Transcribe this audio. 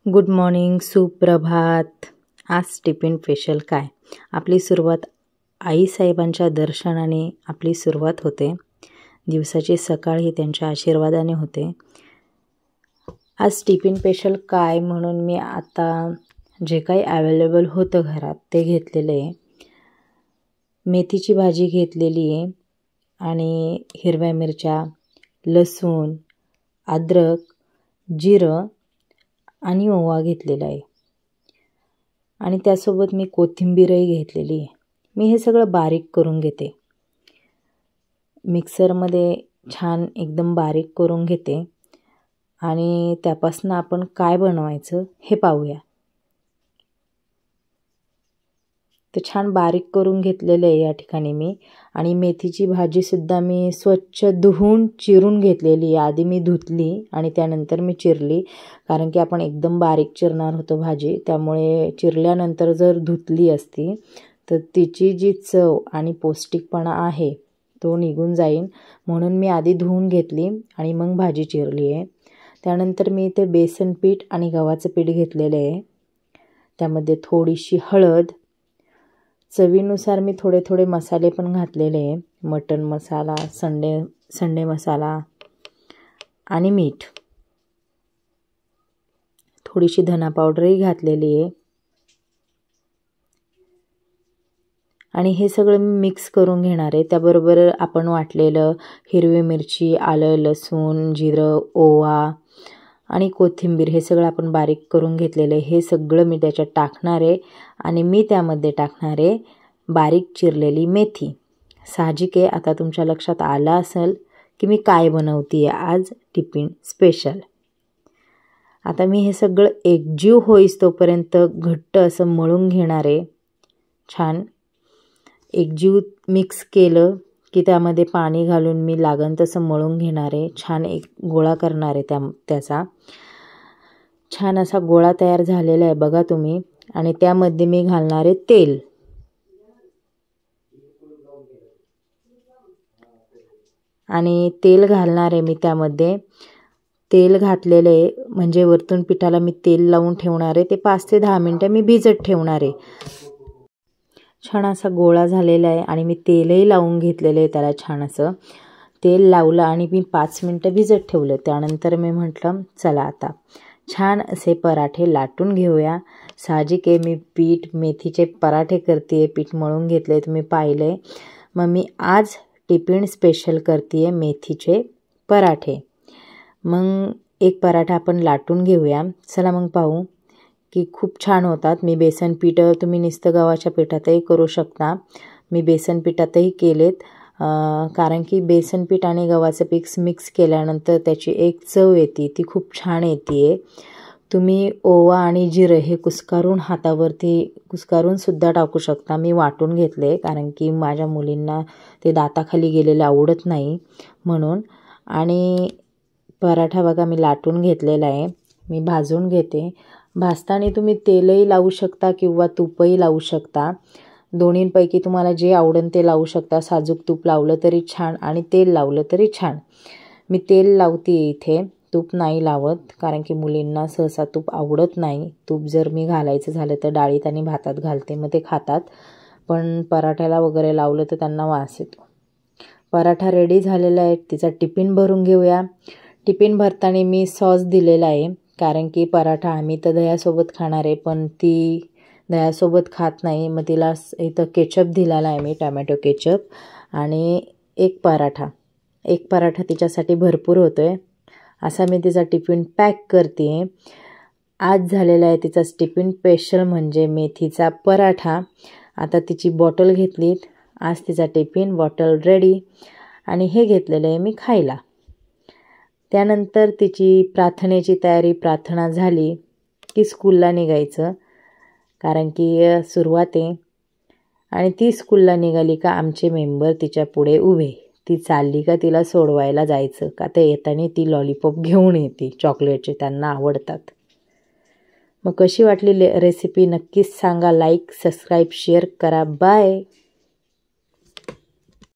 Good morning, सुप्रभात. आज tiffin special काय? आपली सुरुवात आईसाहेबांच्या दर्शनाने आपली सुरुवात होते. दिवसाची सकाळ ही त्यांच्या आशीर्वादाने होते. आज टिफिन स्पेशल काय म्हणून मी आता जे काही अवेलेबल होतं घरात ते घेतलेलं आहे. मेथीची भाजी घेतलेली आहे आणि हिरव्या मिरच्या, लसूण, अद्रक, जिरं आणि ओवा घेतलेला आहे आणि त्यासोबत मी कोथिंबीरही घेतलेली आहे. मी हे सगळं बारीक करून घेते. मिक्सरमध्ये छान एकदम बारीक करून घेते आणि त्यापासून आपण काय बनवायचं हे पाहूया. ते छान बारीक करून घेतलेलं आहे या ठिकाणी मी. आणि मेथीची भाजीसुद्धा मी स्वच्छ धुवून चिरून घेतलेली आहे. आधी मी धुतली आणि त्यानंतर मी चिरली, कारण की आपण एकदम बारीक चिरणार होतो भाजी. त्यामुळे चिरल्यानंतर जर धुतली असती तर तिची जी चव आणि पौष्टिकपणा आहे तो निघून जाईल, म्हणून मी आधी धुवून घेतली आणि मग भाजी चिरली आहे. त्यानंतर मी इथे बेसन पीठ आणि गव्हाचं पीठ घेतलेलं आहे. त्यामध्ये थोडीशी हळद, चवीनुसार मी थोडे मसाले पण घातलेले आहे. मटण मसाला, संडे मसाला आणि मीठ. थोडीशी धना पावडरही घातलेली आहे आणि हे सगळं मी मिक्स करून घेणार आहे. त्याबरोबर आपण वाटलेलं हिरवी मिरची, आलं, लसूण, जिरं, ओवा आणि कोथिंबीर हे सगळं आपण बारीक करून घेतलेलं आहे. हे सगळं मी त्याच्यात टाकणार आहे आणि मी त्यामध्ये टाकणार आहे बारीक चिरलेली मेथी. साहजिक आहे, आता तुमच्या लक्षात आलं असेल की मी काय बनवते आज टिफिन स्पेशल. आता मी हे सगळं एकजीव होईस तोपर्यंत घट्ट असं मळून घेणार आहे. छान एकजीव मिक्स केलं की त्यामध्ये पाणी घालून मी लागण तसं मळून घेणार आहे. छान एक गोळा करणार आहे त्याचा. छान असा गोळा तयार झालेला आहे बघा तुम्ही. आणि त्यामध्ये मी घालणार आहे तेल. आणि तेल घालणार आहे मी त्यामध्ये. तेल घातलेलं आहे म्हणजे वरतून पिठाला मी तेल लावून ठेवणार आहे. ते 5 ते 10 मिनटं मी भिजत ठेवणार आहे. छान असा गोळा झालेला आहे आणि मी तेलही लावून घेतलेलं आहे त्याला. छान असं तेल लावलं आणि मी 5 मिनटं भिजत ठेवलं. त्यानंतर मी म्हटलं चला आता छान असे पराठे लाटून घेऊया. साहजिक आहे, मी मेथीचे पराठे करते, पीठ मळून घेतले तुम्ही पाहिले. मग मी आज टिफिन स्पेशल करते मेथीचे पराठे. मग एक पराठा आपण लाटून घेऊया. चला मग पाहू की खूप छान होतात. मी बेसन पीठ तुम्ही नुसतं गव्हाच्या पिठातही करू शकता. मी बेसन पिठातही केलेत, कारण की बेसन पीठ आणि गव्हाचं पीठ मिक्स केल्यानंतर त्याची एक चव येते, ती खूप छान येते. तुम्ही ओवा आणि जिरं हे हातावरती कुस्कारून सुद्धा टाकू शकता. मी वाटून घेतले कारण की माझ्या मुलींना ते दाताखाली गेलेलं आवडत नाही म्हणून. आणि पराठा बघा मी लाटून घेतलेला आहे. मी भाजून घेते. भाजताना तुम्ही तेलही लावू शकता किंवा तूपही लावू शकता. दोन्हींपैकी तुम्हाला जे आवडेल ते लावू शकता. साजूक तूप लावलं तरी छान आणि तेल लावलं तरी छान. मी तेल लावते इथे, तूप नाही लावत, कारण की मुलींना सहसा तूप आवडत नाही. तूप जर मी घालायचं झालं तर डाळीत आणि भातात घालते, मग ते खातात. पण पराठ्याला वगैरे लावलं तर त्यांना वास येतो. पराठा रेडी झालेला आहे. तिचा टिफिन भरून घेऊया. टिफिन भरताना मी सॉस दिलेला आहे, कारण की पराठा आम्ही तर दह्यासोबत खाणार आहे, पण ती दह्यासोबत खात नाही. मग तिला इथं केचप दिलेला आहे मी, टमॅटो केचप. आणि एक पराठा तिच्यासाठी भरपूर होतो आहे. असा मी तिचा टिफिन पॅक करते. आज झालेला आहे तिचा टिफिन स्पेशल म्हणजे मेथीचा पराठा. आता तिची बॉटल घेतलीत. आज तिचा टिफिन बॉटल रेडी आणि हे घेतलेलं आहे मी खायला. त्यानंतर तिची प्रार्थनेची तयारी. प्रार्थना झाली की स्कूलला निघायचं, कारण की सुरुवात आहे. आणि ती स्कूलला निघाली का आमचे मेंबर तिच्या पुढे उभे. ती चालली का तिला सोडवायला जायचं, का ते येताना ती लॉलीपॉप घेऊन येते चॉकलेटचे, त्यांना आवडतात. मग कशी वाटली रेसिपी नक्कीच सांगा. लाईक, सबस्क्राईब, शेअर करा. बाय.